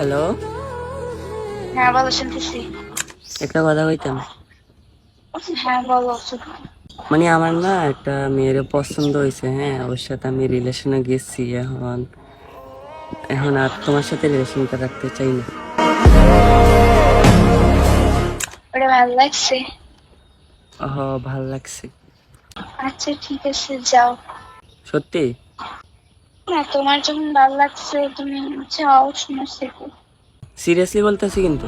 Hello, হ্যাঁ বলো, শুনতেছি। একটা কথা কইতাম। হ্যাঁ বলো। মানে আমার না একটা মেয়ের পছন্দ হয়েছে, হ্যাঁ, ওর সাথে আমি রিলেশনে গেছি। এখন এখন আর তোমার সাথে রিলেশনটা রাখতে চাই না। ওটা ভালো লাগছে? ভাল লাগছে। আচ্ছা ঠিক আছে, যাও। সত্যি? না, তোমার যখন ভালো লাগছে তুমি যাও, সমস্যা কি? সিরিয়াসলি বলতেছি কিন্তু।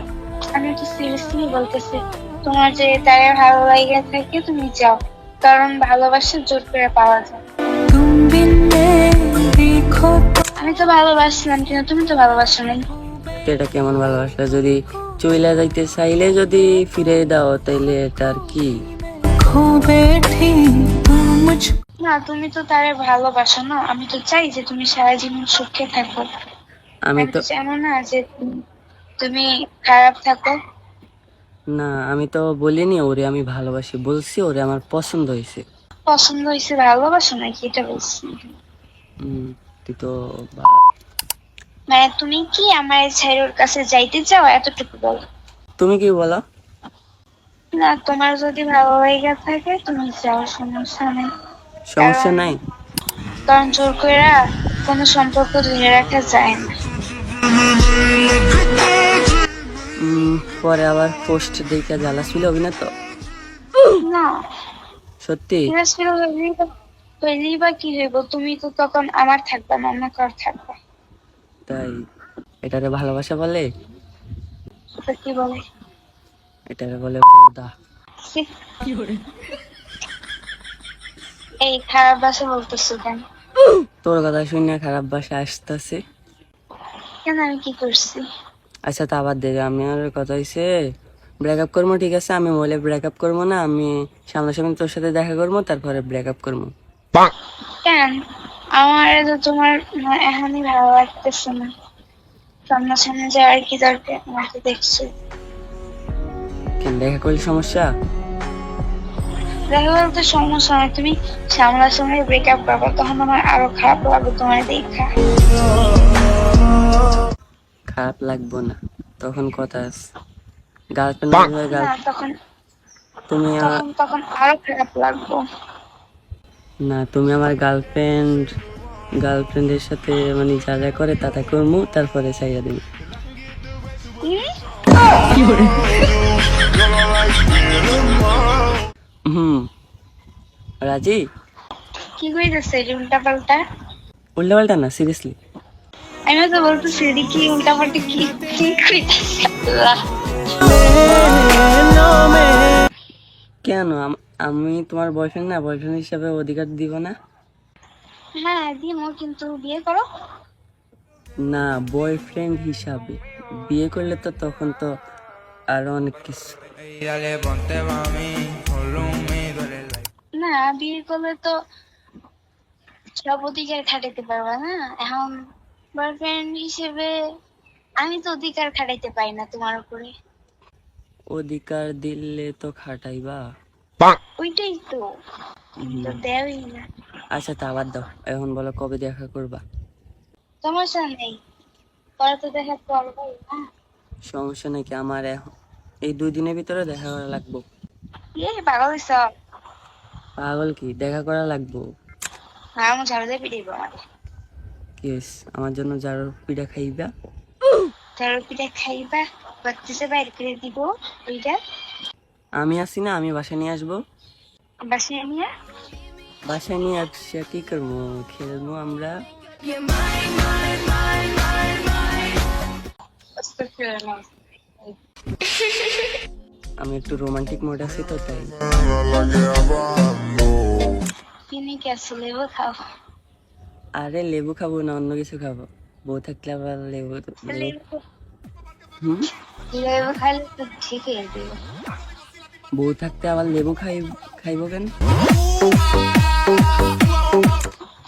আমি তো সিরিয়াসলি বলতেছি, তোমার যে তারে ভালো লাগে থাকে তুমি যাও, কারণ ভালোবাসা জোর করে পাওয়া যায়। আমি তো ভালোবাসলাম কিন্তু তুমি তো ভালোবাসো নাই। তো এটা কেমন ভালোবাসা? যদি চইলা যাইতে চাইলে যদি ফিরে দাও তাইলে এটা আর কি? না, তুমি তো তারে ভালোবাসো না, আমি তো চাই যে তুমি সারা জীবন সুখে থাকো। আমি আমি তো তো চাই না যে তুমি খারাপ থাকো। না, আমি তো বলিনি ওরে আমি ভালোবাসি, বলছি ওরে আমার পছন্দ হয়েছে। পছন্দ হয়েছে, ভালোবাসো নাকি এটা বলছি। তুই তো মানে তুমি কি আমার ছেলের কাছে যাইতে চাও, এতটুকু বলো। তুমি কি বলো? না, তোমার যদি ভালো লেগে থাকে তুমি যাও, সমস্যা নেই। সমস্যা নাই। কারণ জোর করে কোনো সম্পর্ক ধরে রাখা যায় না। পরে আবার পোস্ট দেখে জ্বালা ছিল না তো? না, সত্যি? হইলেই বা কি হইব, তুমি তো তখন আমার থাকবা না, অন্য কার থাকবা। তাই? এটারে ভালোবাসা বলে? সেটা কি বলে? এটারে বলে বোদা। ছি, এই খারাপ ভাষা বলতেছো কেন? তোর কথা শুনে খারাপ ভাষা আসতেছে। কেন, আমি কি করছি? আচ্ছা তা আবার দেবে, আমি আর কথা হয়েছে ব্রেকআপ করবো, ঠিক আছে? আমি বলে ব্রেকআপ করবো না, আমি সামনাসামনি তোর সাথে দেখা করবো, তারপরে ব্রেকআপ করবো। কেন? আমার তো তোমার এখনই ভালো লাগতেছে না, সামনাসামনি যাওয়ার কি দরকার? আমার তো দেখছি। কেন, দেখা করলে সমস্যা? দেখা বলতে সমস্যা নয়, তুমি সামনাসামনি ব্রেকআপ করবো, তখন আমার আরো খারাপ লাগবে তোমার দেখা। খারাপ লাগবো না, তখন কথা আছে। গার্লফ্রেন্ড না, তখন তুমি তখন তখন আরো খারাপ লাগবে। না, তুমি আমার গার্লফ্রেন্ডের সাথে মানে যা যা করে তা তা করবো, তারপরে ছাইয়া দিবি। হুম, রাজি? কি কইতেছে উল্টা পাল্টা? উল্টা পাল্টা না, সিরিয়াসলি। আমি তো বলতেছি কি উল্টা পাল্টা, কি কি কইতেছে? কেন আমি তোমার বয়ফ্রেন্ড না? বয়ফ্রেন্ড হিসাবে অধিকার দিব না? হ্যাঁ দিমো, কিন্তু বিয়ে করো। না, বয়ফ্রেন্ড হিসাবে। বিয়ে করলে তো তখন তো আরো অনেক কিছু। না, বিয়ে করলে তো সব অধিকার খাটাইতে পারবা না। এখন বয়ফ্রেন্ড হিসেবে আমি তো অধিকার খাটাইতে পারি না তোমার উপরে। অধিকার দিলে তো খাটাইবা। ওইটাই তো, তো দেওই না। আচ্ছা তা বাদ দাও, এখন বলো কবে দেখা করবা? সমস্যা নেই, পরে তো দেখা করবোই না। সমস্যা নাকি? আমার এই 2 দিনের ভিতরে দেখা করা লাগবো। পাগল সব। পাগল কি, দেখা করা লাগবো। আমার ঝাড়ু দিয়ে পিটাইবো আমার। কেস আমার জন্য যার পিঠা খাইবা। ঝাড়ু পিঠা খাইবা, বাচ্চাছে বাইরে করে দিব ওইটা। আমি আছি না, আমি বাসায় নিয়ে আসবো। বাসিয়ে নিয়ে বাসায় নিয়ে আসছে কি করবো? খেলবো আমরা। আমি একটু রোমান্টিক মোড আছি তো তাই। কিনে কি আসলে লেবু খাও? আরে লেবু খাবো না, অন্য কিছু খাবো। বউ থাকলে আবার লেবু লেবু লেবু হুম লেবু খাইলে তো ঠিক হয়ে যাবে। বউ থাকতে আবার লেবু খাইবো কেন?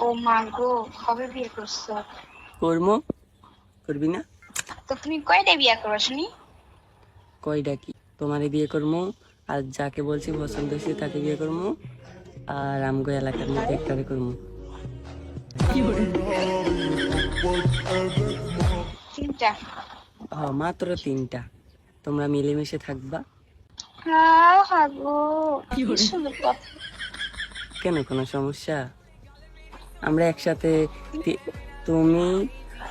ও মা গো, কবে বিয়ে করছো? করবো, করবি না? তো তুমি কয়টা বিয়ে করো শুনি? কয়টা কি, তোমারে বিয়ে করবো, আর যাকে বলছি পছন্দ হয়েছে তাকে বিয়ে করবো, আর আমগো এলাকার মধ্যে একটারে করবো। তিনটা? মাত্র 3টা। তোমরা মিলেমিশে থাকবা। হ্যাঁ হাগো, কি সুন্দর কথা। কেন, কোনো সমস্যা? আমরা একসাথে তুমি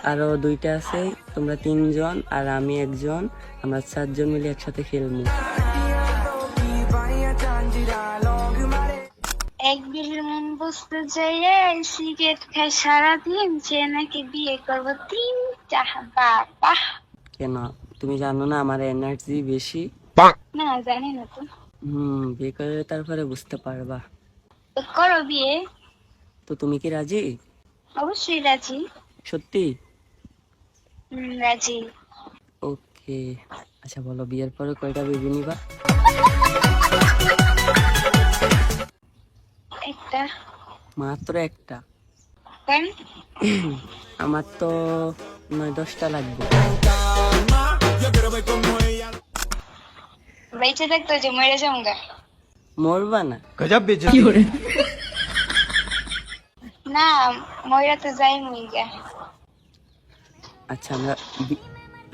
আরো 2টা আছে, তোমরা 3জন আর আমি 1জন, আমরা 4জন মিলে একসাথে খেলবো। এক বিলের মন বসতে যাইয়া সিগারেট খাই সারাদিন, সে নাকি বিয়ে করবো 3টা। বাবা, কেন, তুমি জানো না আমার এনার্জি বেশি? না জানি না তো। বিয়ে করে তারপরে বুঝতে পারবা। তো করো বিয়ে। তো তুমি কি রাজি? অবশ্যই রাজি। সত্যি? রাজি। ওকে, আচ্ছা বলো, বিয়ের পরে কয়টা বেবি নিবা? একটা। মাত্র একটা? কেন? আমার তো 9-10টা লাগবে। বেঁচে থাকতো যে মরে যাওগা। মরবা না? गजब बेइज्जती না, মইরা তো যাই মুইগা।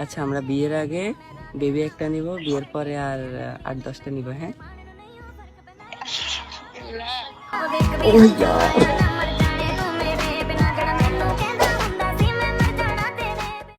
আচ্ছা আমরা বিয়ের আগে বেবি একটা নিব, বিয়ের পরে আর 8-10টা নিব, হ্যাঁ? না।